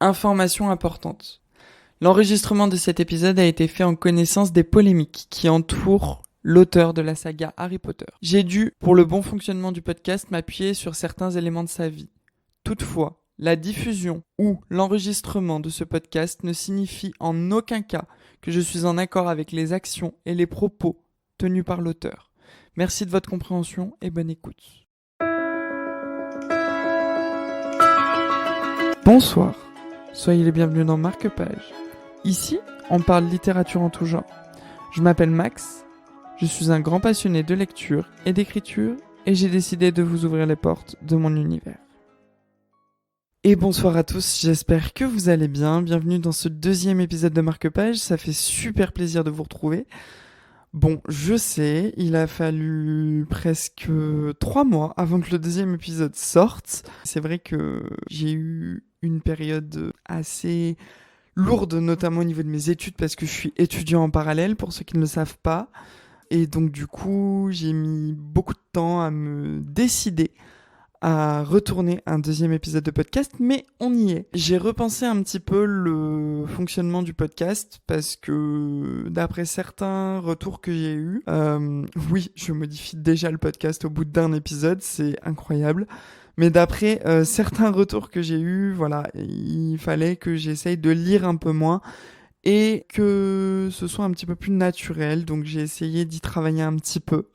Information importante. L'enregistrement de cet épisode a été fait en connaissance des polémiques qui entourent l'auteur de la saga Harry Potter. J'ai dû, pour le bon fonctionnement du podcast, m'appuyer sur certains éléments de sa vie. Toutefois, la diffusion ou l'enregistrement de ce podcast ne signifie en aucun cas que je suis en accord avec les actions et les propos tenus par l'auteur. Merci de votre compréhension et bonne écoute. Bonsoir, soyez les bienvenus dans Marque-Page. Ici, on parle littérature en tout genre. Je m'appelle Max, je suis un grand passionné de lecture et d'écriture et j'ai décidé de vous ouvrir les portes de mon univers. Et bonsoir à tous, j'espère que vous allez bien. Bienvenue dans ce deuxième épisode de Marque-Page, ça fait super plaisir de vous retrouver. Bon, je sais, il a fallu presque 3 mois avant que le deuxième épisode sorte. C'est vrai que j'ai eu une période assez lourde, notamment au niveau de mes études, parce que je suis étudiant en parallèle, pour ceux qui ne le savent pas. Et donc du coup, j'ai mis beaucoup de temps à me décider à retourner un deuxième épisode de podcast, mais on y est. J'ai repensé un petit peu le fonctionnement du podcast parce que d'après certains retours que j'ai eus, oui, je modifie déjà le podcast au bout d'un épisode, c'est incroyable. Mais d'après certains retours que j'ai eus, voilà, il fallait que j'essaye de lire un peu moins et que ce soit un petit peu plus naturel, donc j'ai essayé d'y travailler un petit peu.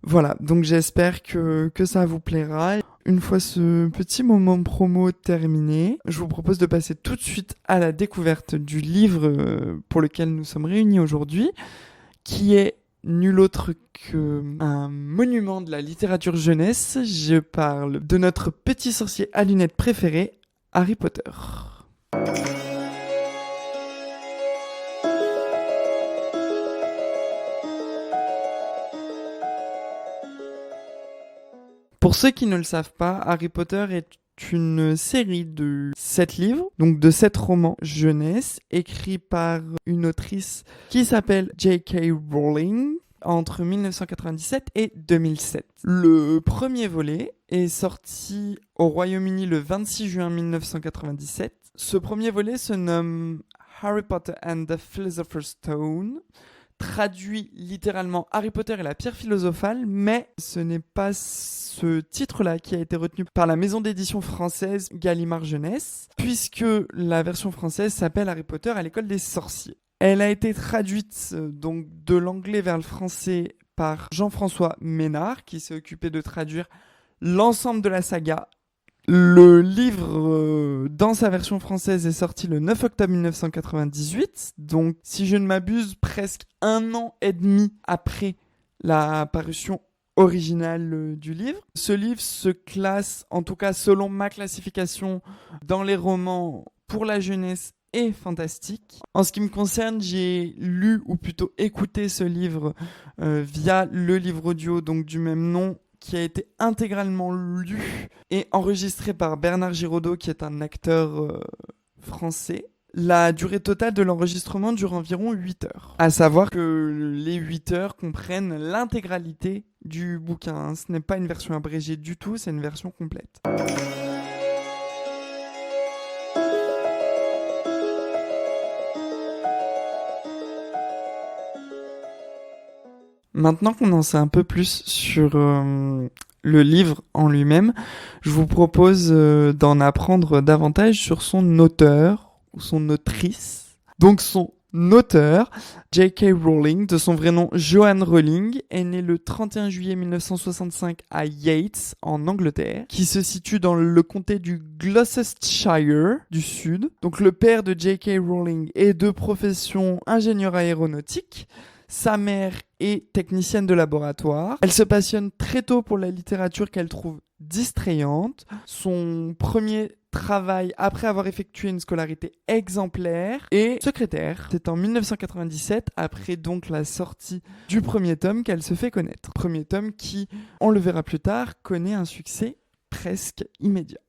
Voilà, donc j'espère que ça vous plaira. Une fois ce petit moment promo terminé, je vous propose de passer tout de suite à la découverte du livre pour lequel nous sommes réunis aujourd'hui, qui est nul autre qu'un monument de la littérature jeunesse. Je parle de notre petit sorcier à lunettes préféré, Harry Potter. Pour ceux qui ne le savent pas, Harry Potter est une série de 7 livres, donc de 7 romans jeunesse, écrits par une autrice qui s'appelle J.K. Rowling entre 1997 et 2007. Le premier volet est sorti au Royaume-Uni le 26 juin 1997. Ce premier volet se nomme Harry Potter and the Philosopher's Stone, traduit littéralement Harry Potter et la pierre philosophale, mais ce n'est pas ce titre-là qui a été retenu par la maison d'édition française Gallimard Jeunesse, puisque la version française s'appelle Harry Potter à l'école des sorciers. Elle a été traduite donc de l'anglais vers le français par Jean-François Ménard, qui s'est occupé de traduire l'ensemble de la saga. Le livre, dans sa version française, est sorti le 9 octobre 1998, donc si je ne m'abuse, presque 1 an et demi après la parution originale du livre. Ce livre se classe, en tout cas selon ma classification, dans les romans pour la jeunesse et fantastique. En ce qui me concerne, j'ai lu, ou plutôt écouté ce livre via le livre audio donc du même nom, qui a été intégralement lu et enregistré par Bernard Giraudot, qui est un acteur français. La durée totale de l'enregistrement dure environ 8 heures. À savoir que les 8 heures comprennent l'intégralité du bouquin. Ce n'est pas une version abrégée du tout, c'est une version complète. Maintenant qu'on en sait un peu plus sur le livre en lui-même, je vous propose d'en apprendre davantage sur son auteur ou son autrice. Donc son auteur, J.K. Rowling, de son vrai nom Joanne Rowling, est né le 31 juillet 1965 à Yates, en Angleterre, qui se situe dans le comté du Gloucestershire du Sud. Donc le père de J.K. Rowling est de profession ingénieur aéronautique. Sa mère est technicienne de laboratoire. Elle se passionne très tôt pour la littérature qu'elle trouve distrayante. Son premier travail, après avoir effectué une scolarité exemplaire, est secrétaire. C'est en 1997, après donc la sortie du premier tome, qu'elle se fait connaître. Premier tome qui, on le verra plus tard, connaît un succès presque immédiat.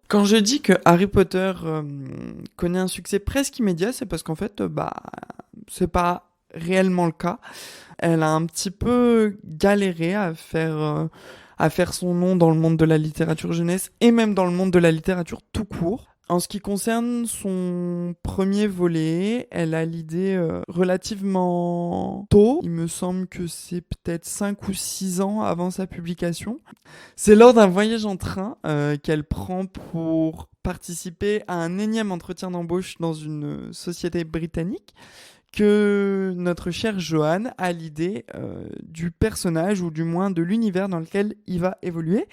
Quand je dis que Harry Potter connaît un succès presque immédiat, c'est parce qu'en fait, c'est pas réellement le cas. Elle a un petit peu galéré à faire son nom dans le monde de la littérature jeunesse et même dans le monde de la littérature tout court. En ce qui concerne son premier volet, elle a l'idée relativement tôt. Il me semble que c'est peut-être 5 ou 6 ans avant sa publication. C'est lors d'un voyage en train qu'elle prend pour participer à un énième entretien d'embauche dans une société britannique que notre cher Johan a l'idée du personnage ou du moins de l'univers dans lequel il va évoluer.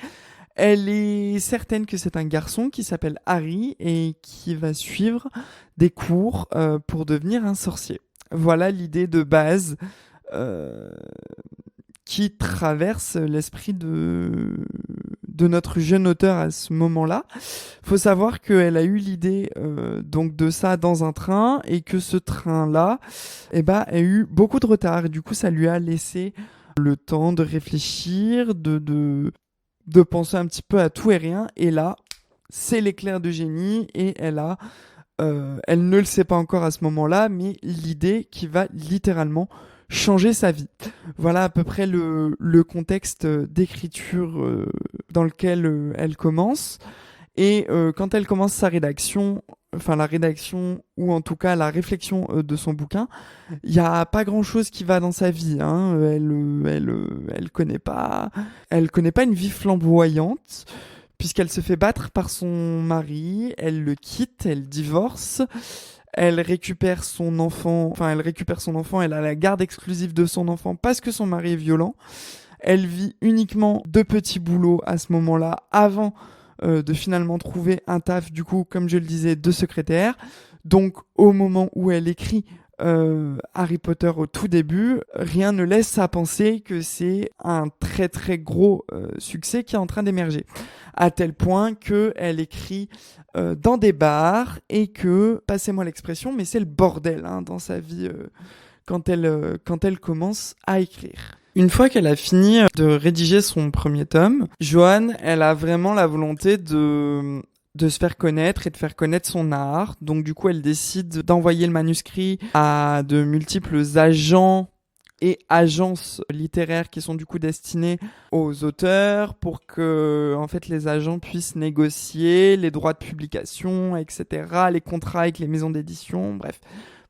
Elle est certaine que c'est un garçon qui s'appelle Harry et qui va suivre des cours pour devenir un sorcier. Voilà l'idée de base euh, qui traverse l'esprit de notre jeune auteur à ce moment-là. Faut savoir qu'elle a eu l'idée donc de ça dans un train et que ce train-là a eu beaucoup de retard. Et du coup, ça lui a laissé le temps de réfléchir, de penser un petit peu à tout et rien. Et là, c'est l'éclair de génie et elle ne le sait pas encore à ce moment-là, mais l'idée qui va littéralement changer sa vie. Voilà à peu près le contexte d'écriture dans lequel elle commence. Et quand elle commence sa rédaction, enfin la rédaction ou en tout cas la réflexion de son bouquin, il n'y a pas grand-chose qui va dans sa vie. Hein. Elle connaît pas une vie flamboyante puisqu'elle se fait battre par son mari, elle le quitte, elle divorce. Elle récupère son enfant, elle a la garde exclusive de son enfant parce que son mari est violent. Elle vit uniquement de petits boulots à ce moment-là avant de finalement trouver un taf, du coup, comme je le disais, de secrétaire. Donc, au moment où elle écrit Harry Potter au tout début, rien ne laisse à penser que c'est un très très gros succès qui est en train d'émerger. À tel point qu'elle écrit dans des bars et que, passez-moi l'expression, mais c'est le bordel hein, dans sa vie quand elle commence à écrire. Une fois qu'elle a fini de rédiger son premier tome, Joanne, elle a vraiment la volonté de se faire connaître et de faire connaître son art. Donc du coup, elle décide d'envoyer le manuscrit à de multiples agents et agences littéraires qui sont du coup destinées aux auteurs pour que en fait les agents puissent négocier les droits de publication, etc., les contrats avec les maisons d'édition, bref.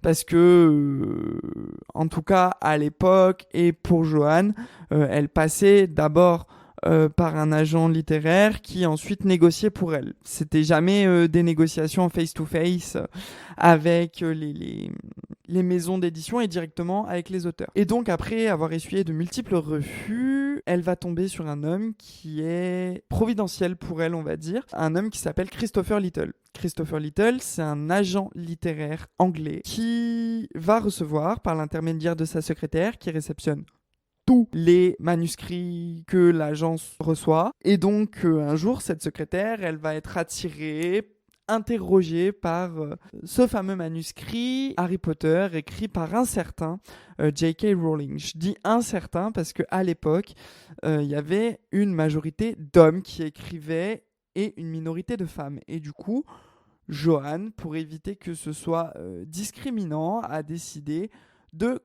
Parce que, en tout cas, à l'époque, et pour Joanne, elle passait d'abord par un agent littéraire qui ensuite négociait pour elle. C'était jamais des négociations face-to-face avec les maisons d'édition et directement avec les auteurs. Et donc, après avoir essuyé de multiples refus, elle va tomber sur un homme qui est providentiel pour elle, on va dire. Un homme qui s'appelle Christopher Little. Christopher Little, c'est un agent littéraire anglais qui va recevoir, par l'intermédiaire de sa secrétaire, qui réceptionne tous les manuscrits que l'agence reçoit. Et donc, un jour, cette secrétaire, elle va être attirée, interrogée par ce fameux manuscrit Harry Potter écrit par un certain J.K. Rowling. Je dis incertain parce qu'à l'époque, il y avait une majorité d'hommes qui écrivaient et une minorité de femmes. Et du coup, Joanne, pour éviter que ce soit discriminant, a décidé de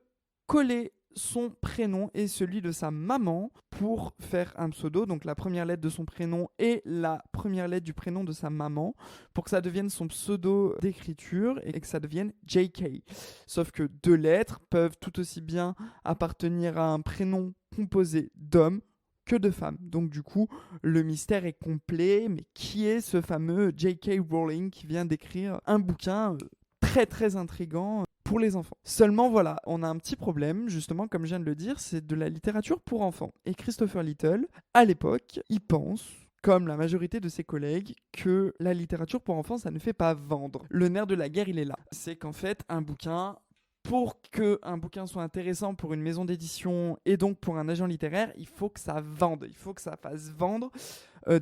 coller son prénom et celui de sa maman pour faire un pseudo, donc la première lettre de son prénom et la première lettre du prénom de sa maman, pour que ça devienne son pseudo d'écriture et que ça devienne JK. Sauf que 2 lettres peuvent tout aussi bien appartenir à un prénom composé d'homme que de femmes. Donc du coup, le mystère est complet, mais qui est ce fameux J.K. Rowling qui vient d'écrire un bouquin très très intriguant pour les enfants. Seulement voilà, on a un petit problème, justement, comme je viens de le dire, c'est de la littérature pour enfants. Et Christopher Little, à l'époque, il pense, comme la majorité de ses collègues, que la littérature pour enfants, ça ne fait pas vendre. Le nerf de la guerre, il est là. C'est qu'en fait, un bouquin, pour qu'un bouquin soit intéressant pour une maison d'édition et donc pour un agent littéraire, il faut que ça vende, il faut que ça fasse vendre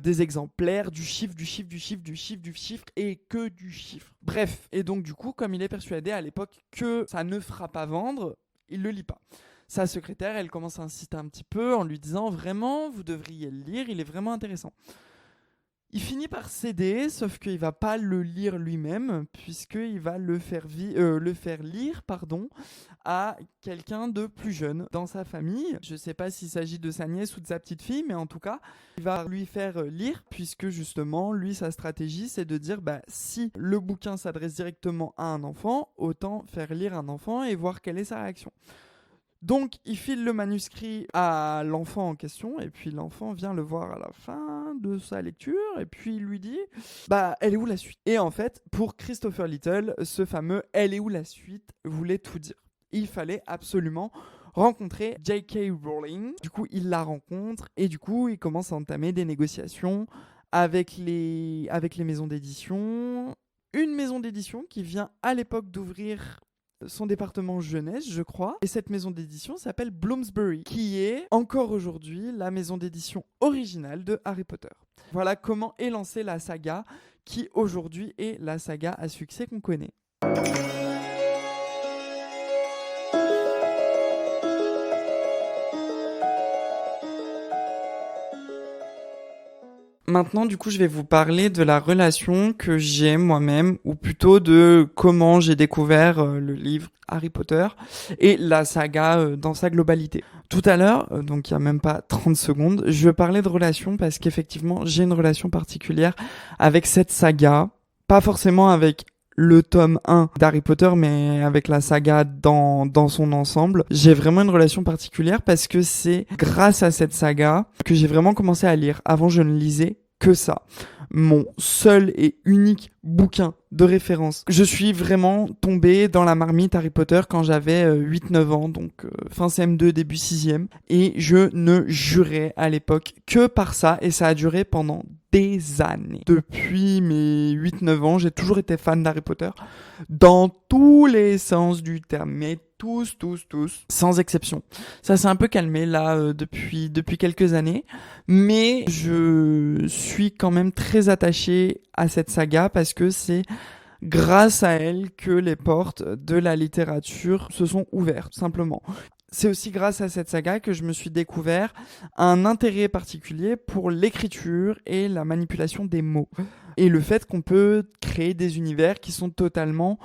des exemplaires, du chiffre et que du chiffre. Bref, et donc du coup, comme il est persuadé à l'époque que ça ne fera pas vendre, il le lit pas. Sa secrétaire, elle commence à insister un petit peu en lui disant « Vraiment, vous devriez le lire, il est vraiment intéressant ». Il finit par céder, sauf qu'il va pas le lire lui-même, puisqu'il va le faire lire à quelqu'un de plus jeune dans sa famille. Je sais pas s'il s'agit de sa nièce ou de sa petite fille, mais en tout cas, il va lui faire lire, puisque justement, lui, sa stratégie, c'est de dire, si le bouquin s'adresse directement à un enfant, autant faire lire un enfant et voir quelle est sa réaction. Donc, il file le manuscrit à l'enfant en question, et puis l'enfant vient le voir à la fin de sa lecture, et puis il lui dit « elle est où la suite ?» Et en fait, pour Christopher Little, ce fameux « elle est où la suite ?» voulait tout dire. Il fallait absolument rencontrer J.K. Rowling. Du coup, il la rencontre, et du coup, il commence à entamer des négociations avec les maisons d'édition. Une maison d'édition qui vient à l'époque d'ouvrir son département jeunesse, je crois. Et cette maison d'édition s'appelle Bloomsbury, qui est encore aujourd'hui la maison d'édition originale de Harry Potter. Voilà comment est lancée la saga, qui aujourd'hui est la saga à succès qu'on connaît. Maintenant, du coup, je vais vous parler de la relation que j'ai moi-même, ou plutôt de comment j'ai découvert le livre Harry Potter et la saga dans sa globalité. Tout à l'heure, donc il n'y a même pas 30 secondes, je parlais de relation parce qu'effectivement, j'ai une relation particulière avec cette saga, pas forcément avec le tome 1 d'Harry Potter, mais avec la saga dans son ensemble. J'ai vraiment une relation particulière parce que c'est grâce à cette saga que j'ai vraiment commencé à lire. Avant, je ne lisais que ça. Mon seul et unique bouquin de référence. Je suis vraiment tombé dans la marmite Harry Potter quand j'avais 8-9 ans, donc fin CM2, début 6e. Et je ne jurais à l'époque que par ça, et ça a duré pendant des années. Depuis mes 8-9 ans, j'ai toujours été fan d'Harry Potter, dans tous les sens du terme, mais tous, sans exception. Ça s'est un peu calmé là depuis quelques années, mais je suis quand même très attaché à cette saga parce que c'est grâce à elle que les portes de la littérature se sont ouvertes, simplement. C'est aussi grâce à cette saga que je me suis découvert un intérêt particulier pour l'écriture et la manipulation des mots. Et le fait qu'on peut créer des univers qui sont totalement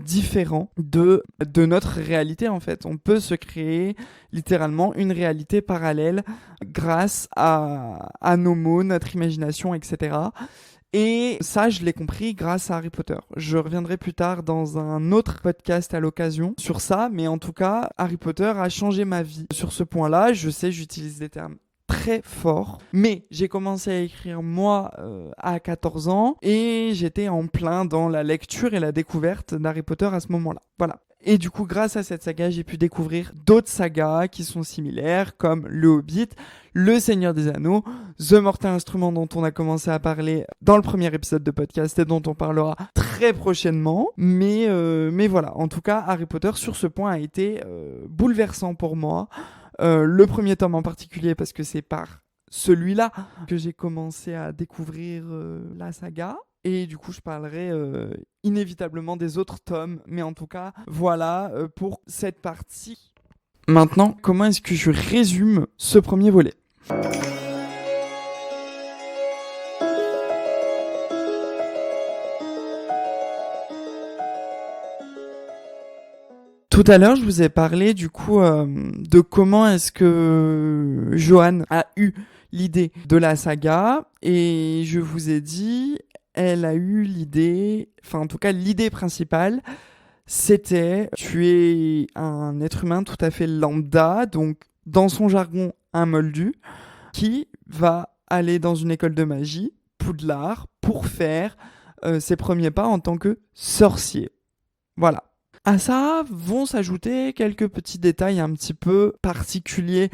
différents de notre réalité, en fait. On peut se créer littéralement une réalité parallèle grâce à nos mots, notre imagination, etc. Et ça, je l'ai compris grâce à Harry Potter. Je reviendrai plus tard dans un autre podcast à l'occasion sur ça, mais en tout cas, Harry Potter a changé ma vie. Sur ce point-là, je sais, j'utilise des termes très forts, mais j'ai commencé à écrire moi à 14 ans et j'étais en plein dans la lecture et la découverte d'Harry Potter à ce moment-là. Voilà. Et du coup, grâce à cette saga, j'ai pu découvrir d'autres sagas qui sont similaires, comme Le Hobbit, Le Seigneur des Anneaux, The Mortal Instrument dont on a commencé à parler dans le premier épisode de podcast et dont on parlera très prochainement. Mais voilà, en tout cas, Harry Potter sur ce point a été bouleversant pour moi. Le premier tome en particulier parce que c'est par celui-là que j'ai commencé à découvrir la saga. Et du coup, je parlerai inévitablement des autres tomes. Mais en tout cas, voilà pour cette partie. Maintenant, comment est-ce que je résume ce premier volet ? Tout à l'heure, je vous ai parlé du coup de comment est-ce que Joanne a eu l'idée de la saga. Et je vous ai dit... Elle a eu l'idée, enfin en tout cas l'idée principale, c'était tu es un être humain tout à fait lambda, donc dans son jargon un moldu, qui va aller dans une école de magie, Poudlard, pour faire ses premiers pas en tant que sorcier. Voilà. À ça vont s'ajouter quelques petits détails un petit peu particuliers,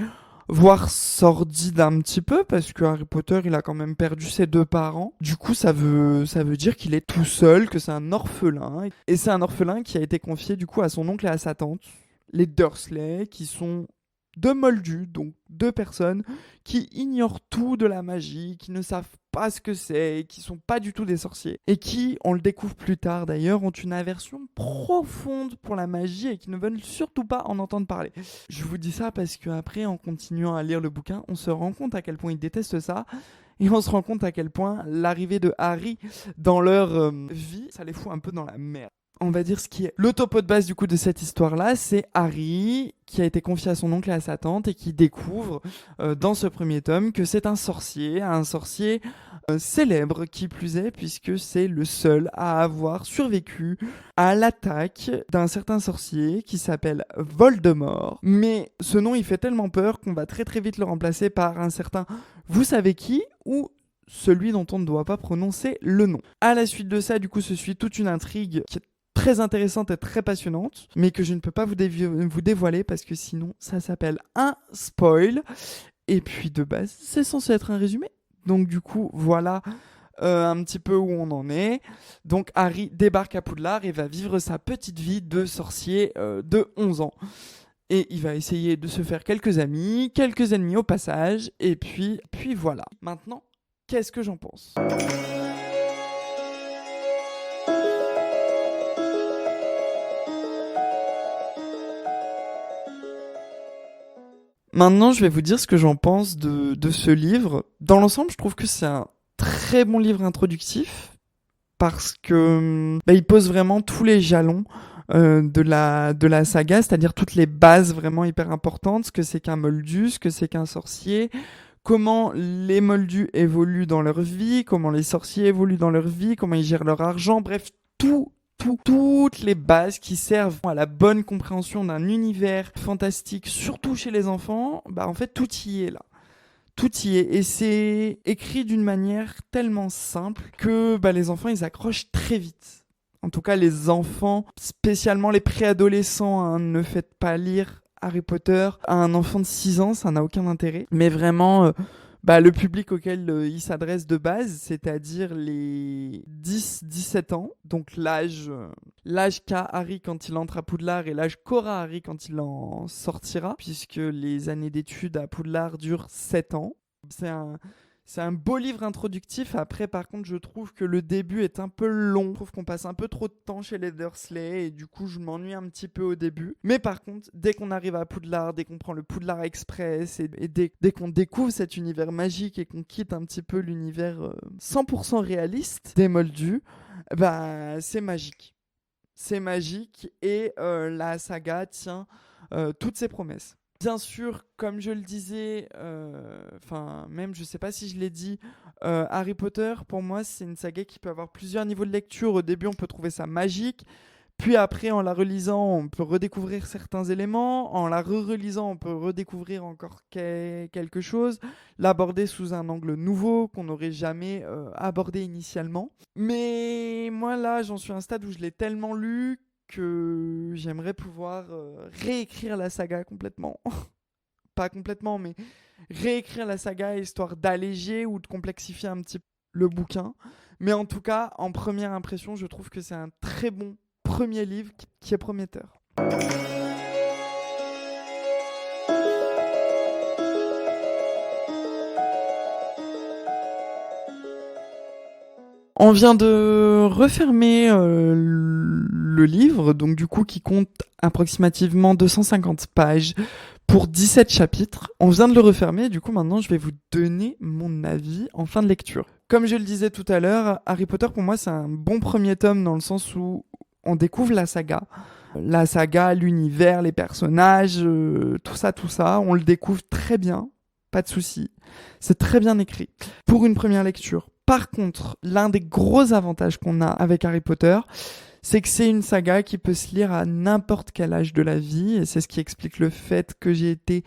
voire sordide un petit peu, parce que Harry Potter, il a quand même perdu ses 2 parents. Du coup, ça veut dire qu'il est tout seul, que c'est un orphelin. Et c'est un orphelin qui a été confié du coup à son oncle et à sa tante, les Dursley, qui sont 2 moldus, donc 2 personnes qui ignorent tout de la magie, qui ne savent pas ce que c'est, qui sont pas du tout des sorciers, et qui, on le découvre plus tard d'ailleurs, ont une aversion profonde pour la magie et qui ne veulent surtout pas en entendre parler. Je vous dis ça parce qu'après, en continuant à lire le bouquin, on se rend compte à quel point ils détestent ça, Et on se rend compte à quel point l'arrivée de Harry dans leur vie, ça les fout un peu dans la merde. On va dire ce qui est. Le topo de base du coup de cette histoire-là, c'est Harry qui a été confié à son oncle et à sa tante et qui découvre dans ce premier tome que c'est un sorcier célèbre qui plus est, puisque c'est le seul à avoir survécu à l'attaque d'un certain sorcier qui s'appelle Voldemort. Mais ce nom il fait tellement peur qu'on va très très vite le remplacer par un certain vous savez qui ou celui dont on ne doit pas prononcer le nom. À la suite de ça, du coup, se suit toute une intrigue qui est très intéressante et très passionnante, mais que je ne peux pas vous dévoiler parce que sinon ça s'appelle un spoil. Et puis de base, c'est censé être un résumé. Donc du coup, voilà un petit peu où on en est. Donc Harry débarque à Poudlard et va vivre sa petite vie de sorcier de 11 ans. Et il va essayer de se faire quelques amis, quelques ennemis au passage, et puis voilà. Maintenant, qu'est-ce que j'en pense ? Maintenant, je vais vous dire ce que j'en pense de ce livre. Dans l'ensemble, je trouve que c'est un très bon livre introductif parce que il pose vraiment tous les jalons de la saga, c'est-à-dire toutes les bases vraiment hyper importantes, ce que c'est qu'un moldu, ce que c'est qu'un sorcier, comment les moldus évoluent dans leur vie, comment les sorciers évoluent dans leur vie, comment ils gèrent leur argent, bref, toutes les bases qui servent à la bonne compréhension d'un univers fantastique, surtout chez les enfants, en fait, tout y est là. Tout y est. Et c'est écrit d'une manière tellement simple que les enfants, ils accrochent très vite. En tout cas, les enfants, spécialement les préadolescents, ne faites pas lire Harry Potter à un enfant de 6 ans, ça n'a aucun intérêt. Mais vraiment, le public auquel il s'adresse de base, c'est-à-dire les 10-17 ans, donc l'âge qu'a Harry quand il entre à Poudlard et l'âge qu'aura Harry quand il en sortira, puisque les années d'études à Poudlard durent 7 ans. C'est un beau livre introductif. Après, par contre, je trouve que le début est un peu long. Je trouve qu'on passe un peu trop de temps chez les Dursley et du coup, je m'ennuie un petit peu au début. Mais par contre, dès qu'on arrive à Poudlard, dès qu'on prend le Poudlard Express et dès qu'on découvre cet univers magique et qu'on quitte un petit peu l'univers 100% réaliste des Moldus, c'est magique. C'est magique et la saga tient toutes ses promesses. Bien sûr, comme je le disais, même je sais pas si je l'ai dit, Harry Potter, pour moi, c'est une saga qui peut avoir plusieurs niveaux de lecture. Au début, on peut trouver ça magique. Puis après, en la relisant, on peut redécouvrir certains éléments. En la relisant, on peut redécouvrir encore quelque chose. L'aborder sous un angle nouveau qu'on n'aurait jamais abordé initialement. Mais moi, là, j'en suis à un stade où je l'ai tellement lu que j'aimerais pouvoir réécrire la saga complètement. Pas complètement, mais réécrire la saga histoire d'alléger ou de complexifier un petit peu le bouquin. Mais en tout cas, en première impression, je trouve que c'est un très bon premier livre qui est prometteur. On vient de refermer le livre, donc du coup qui compte approximativement 250 pages pour 17 chapitres. On vient de le refermer, du coup maintenant je vais vous donner mon avis en fin de lecture. Comme je le disais tout à l'heure, Harry Potter pour moi c'est un bon premier tome dans le sens où on découvre la saga. La saga, l'univers, les personnages, tout ça, on le découvre très bien, pas de souci. C'est très bien écrit pour une première lecture. Par contre, l'un des gros avantages qu'on a avec Harry Potter, c'est que c'est une saga qui peut se lire à n'importe quel âge de la vie, et c'est ce qui explique le fait que j'ai été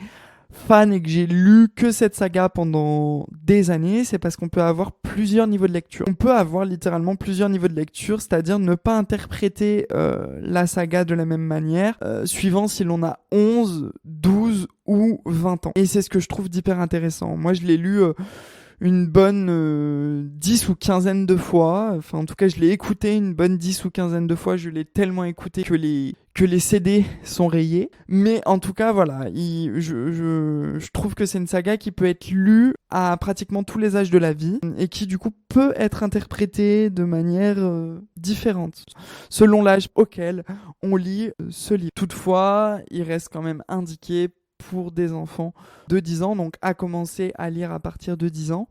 fan et que j'ai lu que cette saga pendant des années, c'est parce qu'on peut avoir plusieurs niveaux de lecture. On peut avoir littéralement plusieurs niveaux de lecture, c'est-à-dire ne pas interpréter la saga de la même manière, suivant si l'on a 11, 12 ou 20 ans. Et c'est ce que je trouve d'hyper intéressant. Moi, je l'ai lu une bonne 10 ou quinzaine de fois. Enfin, en tout cas, je l'ai écouté une bonne 10 ou quinzaine de fois. Je l'ai tellement écouté que les CD sont rayés. Mais en tout cas, voilà, je trouve que c'est une saga qui peut être lue à pratiquement tous les âges de la vie et qui, du coup, peut être interprétée de manière différente selon l'âge auquel on lit ce livre. Toutefois, il reste quand même indiqué pour des enfants de 10 ans, donc à commencer à lire à partir de 10 ans.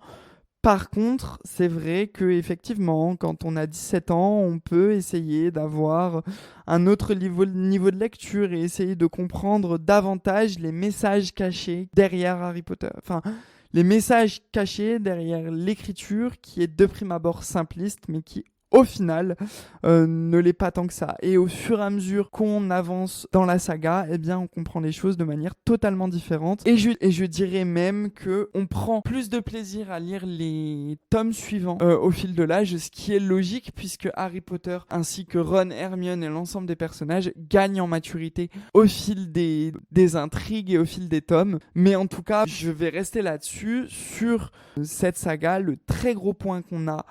Par contre, c'est vrai que effectivement, quand on a 17 ans, on peut essayer d'avoir un autre niveau de lecture et essayer de comprendre davantage les messages cachés derrière Harry Potter. Enfin, les messages cachés derrière l'écriture qui est de prime abord simpliste, mais qui au final ne l'est pas tant que ça. Et au fur et à mesure qu'on avance dans la saga, eh bien on comprend les choses de manière totalement différente. Et je dirais même qu'on prend plus de plaisir à lire les tomes suivants au fil de l'âge, ce qui est logique puisque Harry Potter ainsi que Ron, Hermione et l'ensemble des personnages gagnent en maturité au fil des intrigues et au fil des tomes. Mais en tout cas, je vais rester là-dessus. Sur cette saga, le très gros point qu'on a,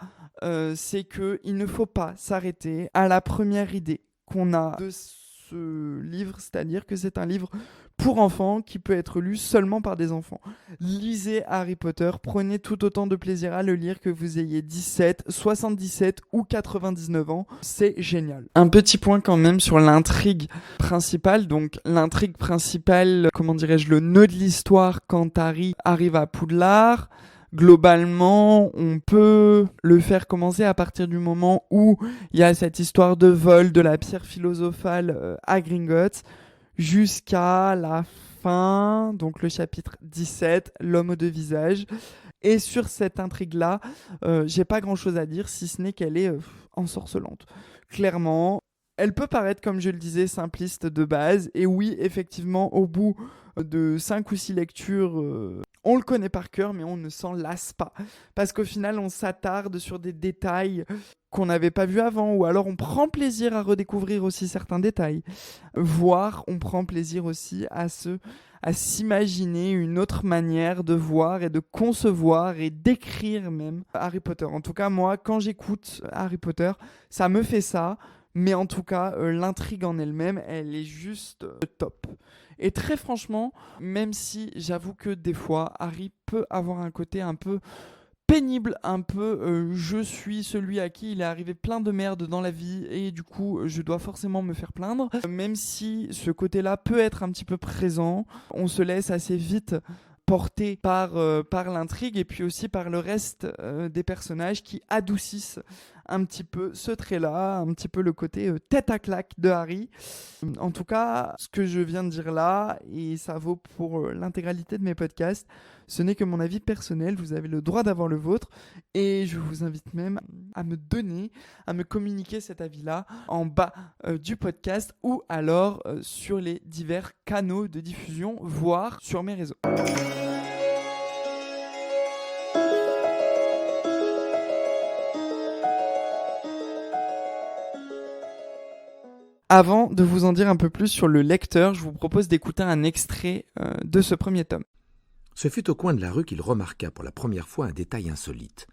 c'est qu'il ne faut pas s'arrêter à la première idée qu'on a de ce livre, c'est-à-dire que c'est un livre pour enfants qui peut être lu seulement par des enfants. Lisez Harry Potter, prenez tout autant de plaisir à le lire que vous ayez 17, 77 ou 99 ans, c'est génial. Un petit point quand même sur l'intrigue principale, donc l'intrigue principale, comment dirais-je, le nœud de l'histoire quand Harry arrive à Poudlard. Globalement, on peut le faire commencer à partir du moment où il y a cette histoire de vol de la pierre philosophale à Gringotts jusqu'à la fin, donc le chapitre 17, l'homme aux deux visages. Et sur cette intrigue-là, j'ai pas grand-chose à dire si ce n'est qu'elle est ensorcelante. Clairement, elle peut paraître, comme je le disais, simpliste de base. Et oui, effectivement, au bout de 5 ou 6 lectures, on le connaît par cœur, mais on ne s'en lasse pas. Parce qu'au final, on s'attarde sur des détails qu'on n'avait pas vus avant, ou alors on prend plaisir à redécouvrir aussi certains détails. Voire, on prend plaisir aussi à s'imaginer une autre manière de voir et de concevoir et d'écrire même Harry Potter. En tout cas, moi, quand j'écoute Harry Potter, ça me fait ça. Mais en tout cas, l'intrigue en elle-même, elle est juste top. Et très franchement, même si j'avoue que des fois, Harry peut avoir un côté un peu pénible, un peu je suis celui à qui il est arrivé plein de merde dans la vie et du coup je dois forcément me faire plaindre. Même si ce côté-là peut être un petit peu présent, on se laisse assez vite porté par l'intrigue et puis aussi par le reste des personnages qui adoucissent un petit peu ce trait-là, un petit peu le côté tête à claque de Harry. En tout cas, ce que je viens de dire là, et ça vaut pour l'intégralité de mes podcasts, ce n'est que mon avis personnel, vous avez le droit d'avoir le vôtre, et je vous invite même à me communiquer cet avis-là en bas du podcast ou alors sur les divers canaux de diffusion, voire sur mes réseaux. Avant de vous en dire un peu plus sur le lecteur, je vous propose d'écouter un extrait de ce premier tome. Ce fut au coin de la rue qu'il remarqua pour la première fois un détail insolite,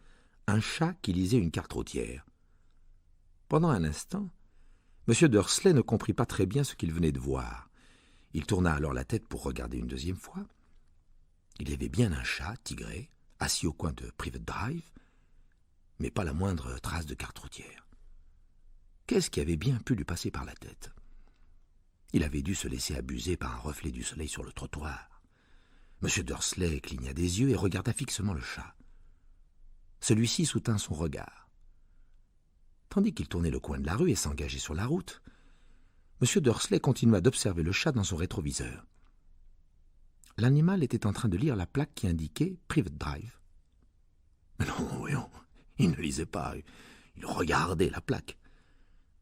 un chat qui lisait une carte routière. Pendant un instant, M. Dursley ne comprit pas très bien ce qu'il venait de voir. Il tourna alors la tête pour regarder une deuxième fois. Il y avait bien un chat tigré, assis au coin de Private Drive, mais pas la moindre trace de carte routière. Qu'est-ce qui avait bien pu lui passer par la tête? Il avait dû se laisser abuser par un reflet du soleil sur le trottoir. M. Dursley cligna des yeux et regarda fixement le chat. Celui-ci soutint son regard. Tandis qu'il tournait le coin de la rue et s'engageait sur la route, M. Dursley continua d'observer le chat dans son rétroviseur. L'animal était en train de lire la plaque qui indiquait « Private Drive ». Mais non, voyons, il ne lisait pas, il regardait la plaque.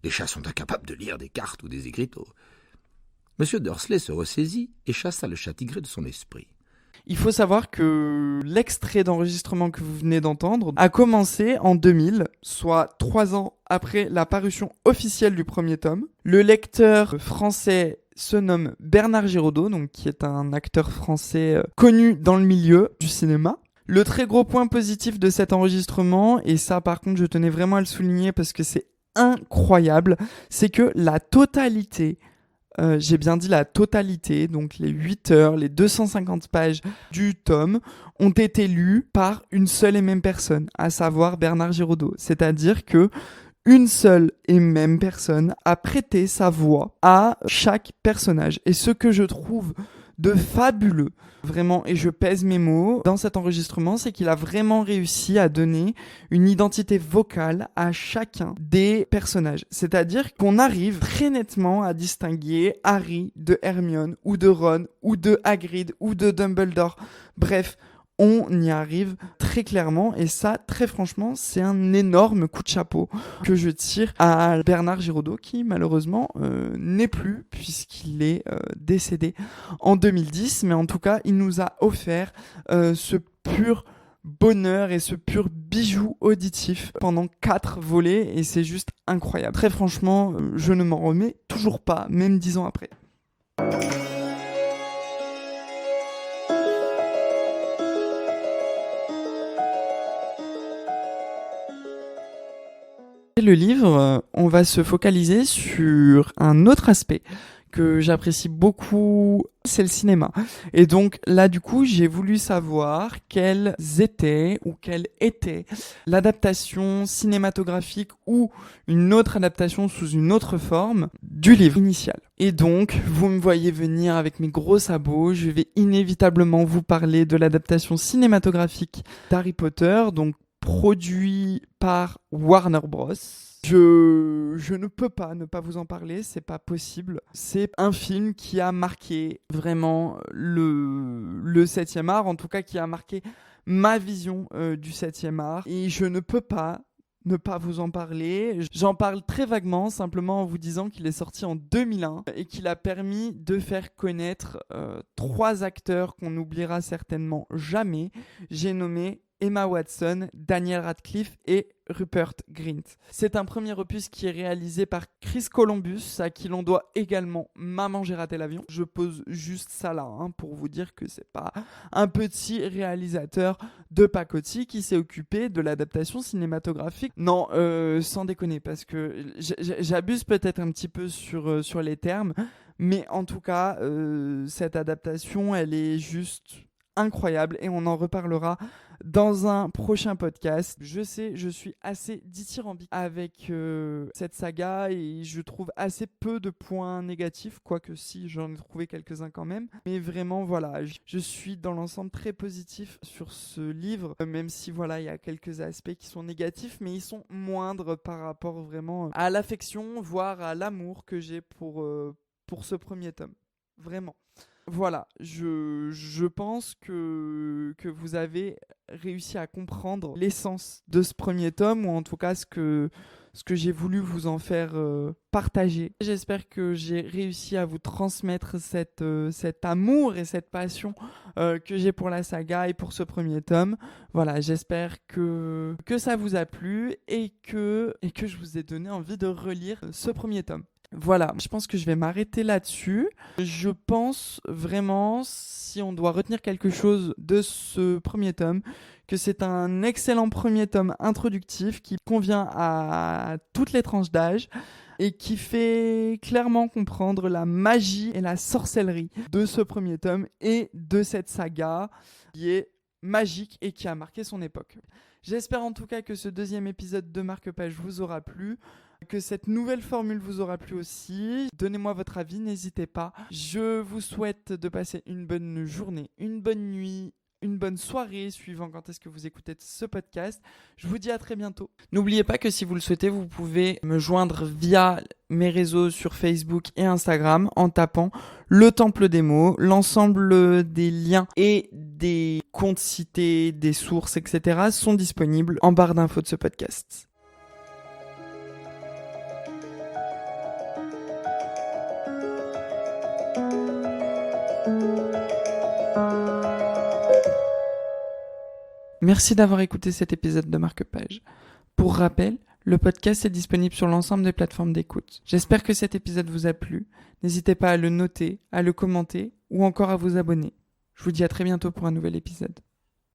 Les chats sont incapables de lire des cartes ou des écriteaux. M. Dursley se ressaisit et chassa le chat tigré de son esprit. Il faut savoir que l'extrait d'enregistrement que vous venez d'entendre a commencé en 2000, soit 3 ans après la parution officielle du premier tome. Le lecteur français se nomme Bernard Giraudot, donc qui est un acteur français connu dans le milieu du cinéma. Le très gros point positif de cet enregistrement, et ça par contre je tenais vraiment à le souligner parce que c'est incroyable, c'est que la totalité, j'ai bien dit la totalité, donc les 8 heures, les 250 pages du tome ont été lues par une seule et même personne, à savoir Bernard Giraudot. C'est-à-dire que une seule et même personne a prêté sa voix à chaque personnage. Et ce que je trouve de fabuleux, vraiment, et je pèse mes mots dans cet enregistrement, c'est qu'il a vraiment réussi à donner une identité vocale à chacun des personnages. C'est-à-dire qu'on arrive très nettement à distinguer Harry de Hermione, ou de Ron, ou de Hagrid, ou de Dumbledore. Bref, on y arrive très clairement et ça, très franchement, c'est un énorme coup de chapeau que je tire à Bernard Giraudot qui malheureusement n'est plus puisqu'il est décédé en 2010. Mais en tout cas, il nous a offert ce pur bonheur et ce pur bijou auditif pendant 4 volets et c'est juste incroyable. Très franchement, je ne m'en remets toujours pas, même 10 ans après. Le livre, on va se focaliser sur un autre aspect que j'apprécie beaucoup, c'est le cinéma. Et donc là, du coup, j'ai voulu savoir quelle était l'adaptation cinématographique ou une autre adaptation sous une autre forme du livre initial. Et donc, vous me voyez venir avec mes gros sabots, je vais inévitablement vous parler de l'adaptation cinématographique d'Harry Potter, donc produit par Warner Bros. Je ne peux pas ne pas vous en parler, c'est pas possible. C'est un film qui a marqué vraiment le 7e art, en tout cas qui a marqué ma vision du 7e art. Et je ne peux pas ne pas vous en parler. J'en parle très vaguement, simplement en vous disant qu'il est sorti en 2001 et qu'il a permis de faire connaître 3 acteurs qu'on n'oubliera certainement jamais. J'ai nommé Emma Watson, Daniel Radcliffe et Rupert Grint. C'est un premier opus qui est réalisé par Chris Columbus, à qui l'on doit également Maman j'ai raté l'avion. Je pose juste ça là pour vous dire que c'est pas un petit réalisateur de pacotille qui s'est occupé de l'adaptation cinématographique. Non, sans déconner, parce que j'abuse peut-être un petit peu sur les termes, mais en tout cas, cette adaptation, elle est juste incroyable et on en reparlera dans un prochain podcast. Je sais, je suis assez dithyrambique avec cette saga et je trouve assez peu de points négatifs, quoique si, j'en ai trouvé quelques-uns quand même. Mais vraiment, voilà, je suis dans l'ensemble très positif sur ce livre, même si voilà, il y a quelques aspects qui sont négatifs, mais ils sont moindres par rapport vraiment à l'affection, voire à l'amour que j'ai pour ce premier tome. Vraiment. Voilà, je pense que vous avez réussi à comprendre l'essence de ce premier tome, ou en tout cas ce que j'ai voulu vous en faire partager. J'espère que j'ai réussi à vous transmettre cet amour et cette passion que j'ai pour la saga et pour ce premier tome. Voilà, j'espère que ça vous a plu et que je vous ai donné envie de relire ce premier tome. Voilà, je pense que je vais m'arrêter là-dessus. Je pense vraiment, si on doit retenir quelque chose de ce premier tome, que c'est un excellent premier tome introductif qui convient à toutes les tranches d'âge et qui fait clairement comprendre la magie et la sorcellerie de ce premier tome et de cette saga qui est magique et qui a marqué son époque. J'espère en tout cas que ce deuxième épisode de Marque-Page vous aura plu, que cette nouvelle formule vous aura plu aussi. Donnez-moi votre avis, n'hésitez pas. Je vous souhaite de passer une bonne journée, une bonne nuit, une bonne soirée, suivant quand est-ce que vous écoutez ce podcast. Je vous dis à très bientôt. N'oubliez pas que si vous le souhaitez, vous pouvez me joindre via mes réseaux sur Facebook et Instagram en tapant le Temple des mots. L'ensemble des liens et des comptes cités, des sources, etc. sont disponibles en barre d'infos de ce podcast. Merci d'avoir écouté cet épisode de Marque-Page. Pour rappel, le podcast est disponible sur l'ensemble des plateformes d'écoute. J'espère que cet épisode vous a plu. N'hésitez pas à le noter, à le commenter ou encore à vous abonner. Je vous dis à très bientôt pour un nouvel épisode.